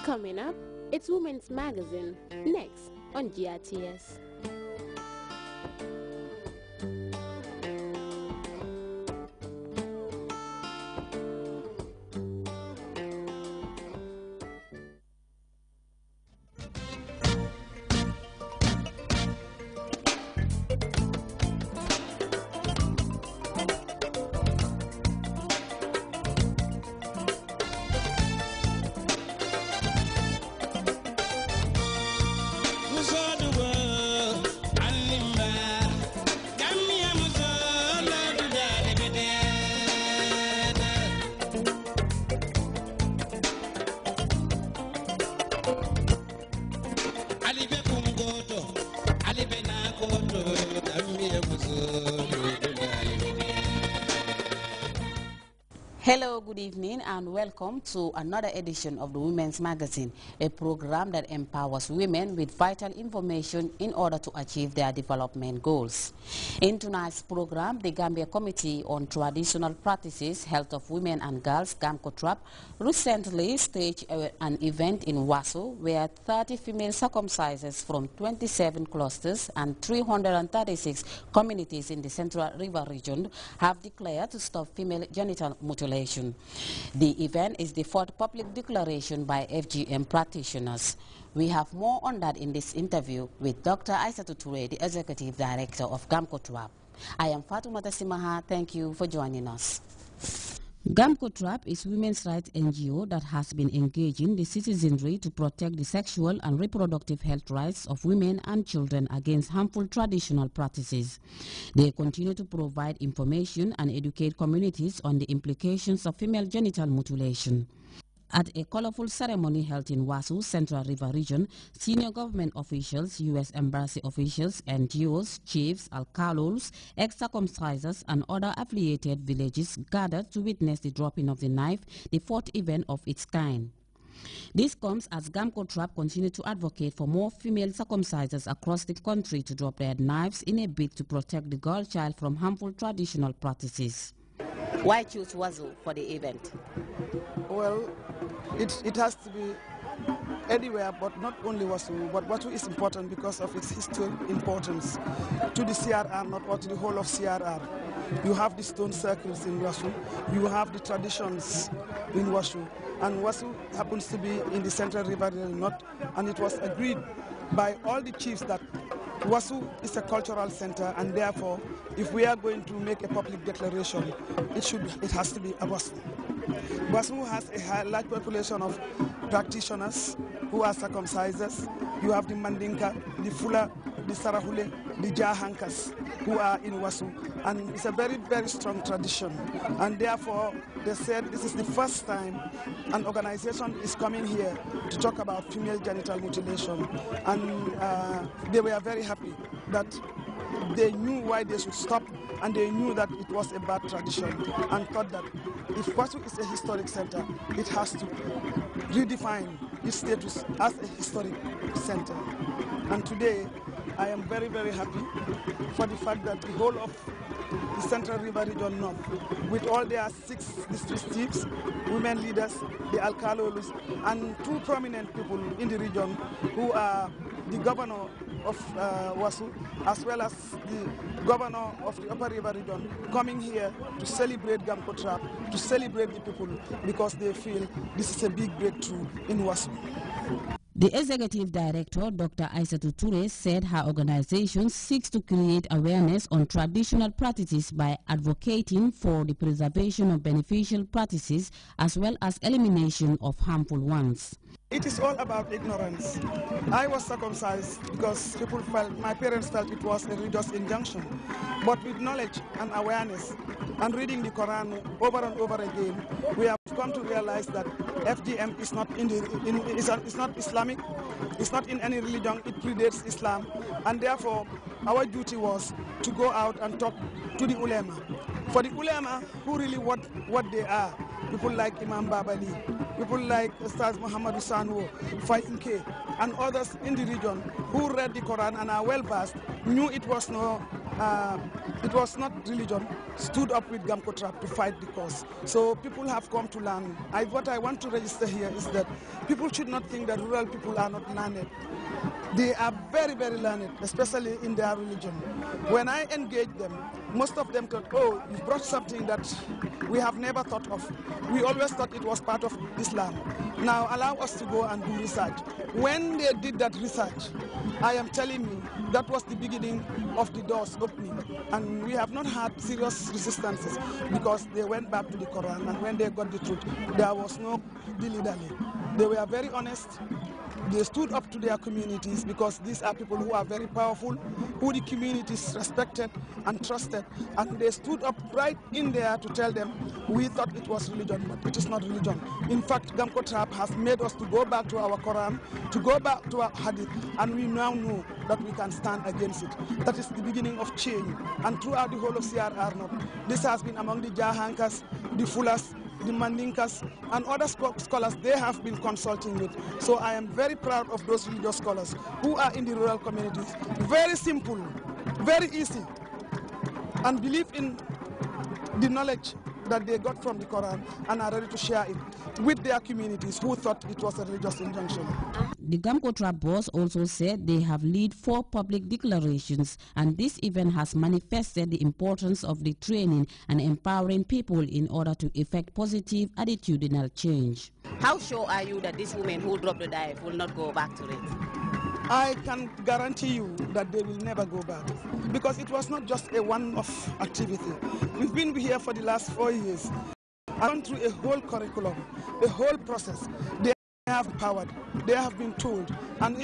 Coming up, it's Women's Magazine, next on GRTS. Hello, good evening, and welcome to another edition of the Women's Magazine, a program that empowers women with vital information in order to achieve their development goals. In tonight's program, the Gambia Committee on Traditional Practices, Health of Women and Girls, GAMCOTRAP, recently staged an event in Wasso where 30 female circumcisers from 27 clusters and 336 communities in the Central River region have declared to stop female genital mutilation. The event is the fourth public declaration by FGM practitioners. We have more on that in this interview with Dr. Aissatou Touré, the Executive Director of GAMCOTRAP. I am Fatoumata Simaha. Thank you for joining us. GAMCOTRAP is a women's rights NGO that has been engaging the citizenry to protect the sexual and reproductive health rights of women and children against harmful traditional practices. They continue to provide information and educate communities on the implications of female genital mutilation. At a colorful ceremony held in Wasso, Central River Region, senior government officials, U.S. Embassy officials, NGOs, chiefs, alcalos, ex-circumcisers, and other affiliated villages gathered to witness the dropping of the knife, the fourth event of its kind. This comes as GAMCOTRAP continue to advocate for more female circumcisers across the country to drop their knives in a bid to protect the girl child from harmful traditional practices. Why choose Wasso for the event? Well, it has to be anywhere, but not only Wasso. But Wasso is important because of its historical importance to the CRR, not only to the whole of CRR. You have the stone circles in Wasso, you have the traditions in Wasso, and Wasso happens to be in the Central River North, and it was agreed by all the chiefs that Wasso is a cultural center, and therefore, if we are going to make a public declaration, it has to be a Wasso. Wasso has a large population of practitioners who are circumcisers. You have the Mandinka, the Fula, the Sarahule, the Jahankas who are in Wasso, and it's a very, very strong tradition. And therefore, they said this is the first time an organization is coming here to talk about female genital mutilation, and they were very happy that they knew why they should stop, and they knew that it was a bad tradition, and thought that if Wasso is a historic center, it has to redefine its status as a historic center. And today, I am very, very happy for the fact that the whole of the Central River Region North, with all their 6 district chiefs, women leaders, the alcalos, and 2 prominent people in the region who are the governor of Wasso, as well as the governor of the Upper River Region, coming here to celebrate GAMCOTRAP, to celebrate the people, because they feel this is a big breakthrough in Wasso. The Executive Director, Dr. Aissatou Touré, said her organization seeks to create awareness on traditional practices by advocating for the preservation of beneficial practices as well as elimination of harmful ones. It is all about ignorance. I was circumcised because my parents felt it was a religious injunction. But with knowledge and awareness and reading the Quran over and over again, we have come to realize that FGM is not it's not Islamic, it's not in any religion, it predates Islam, and therefore our duty was to go out and talk to the ulama. For the ulama who really what they are, people like Imam Babali, people like Ustaz Muhammad Sanwo, Fainke, and others in the region who read the Quran and are well versed, knew it was no it was not religion, stood up with Gamco Trap to fight the cause. So people have come to learn. What I want to register here is that people should not think that rural people are not learned. They are very, very learned, especially in their religion. When I engage them, most of them thought, oh, you brought something that we have never thought of. We always thought it was part of Islam. Now allow us to go and do research. When they did that research, I am telling you, that was the beginning of the doors opening. And we have not had serious resistances because they went back to the Quran, and when they got the truth, there was no dilly-dally. They were very honest. They stood up to their communities because these are people who are very powerful, who the communities respected and trusted, and they stood up right in there to tell them, we thought it was religion, but it is not religion. In fact, Gamco Trap has made us to go back to our Quran, to go back to our Hadith, and we now know that we can stand against it. That is the beginning of change. And throughout the whole of CRR North, this has been among the Jahankas, the Fulas, the Mandinkas, and other scholars they have been consulting with. So I am very proud of those religious scholars who are in the rural communities. Very simple, very easy, and believe in the knowledge that they got from the Quran and are ready to share it with their communities who thought it was a religious injunction. The Gamco Trap boss also said they have led 4 public declarations, and this event has manifested the importance of the training and empowering people in order to effect positive attitudinal change. How sure are you that these women who drop the dive will not go back to it? I can guarantee you that they will never go back, because it was not just a one-off activity. We've been here for the last 4 years. I've gone through a whole curriculum, a whole process. They have empowered, they have been told, and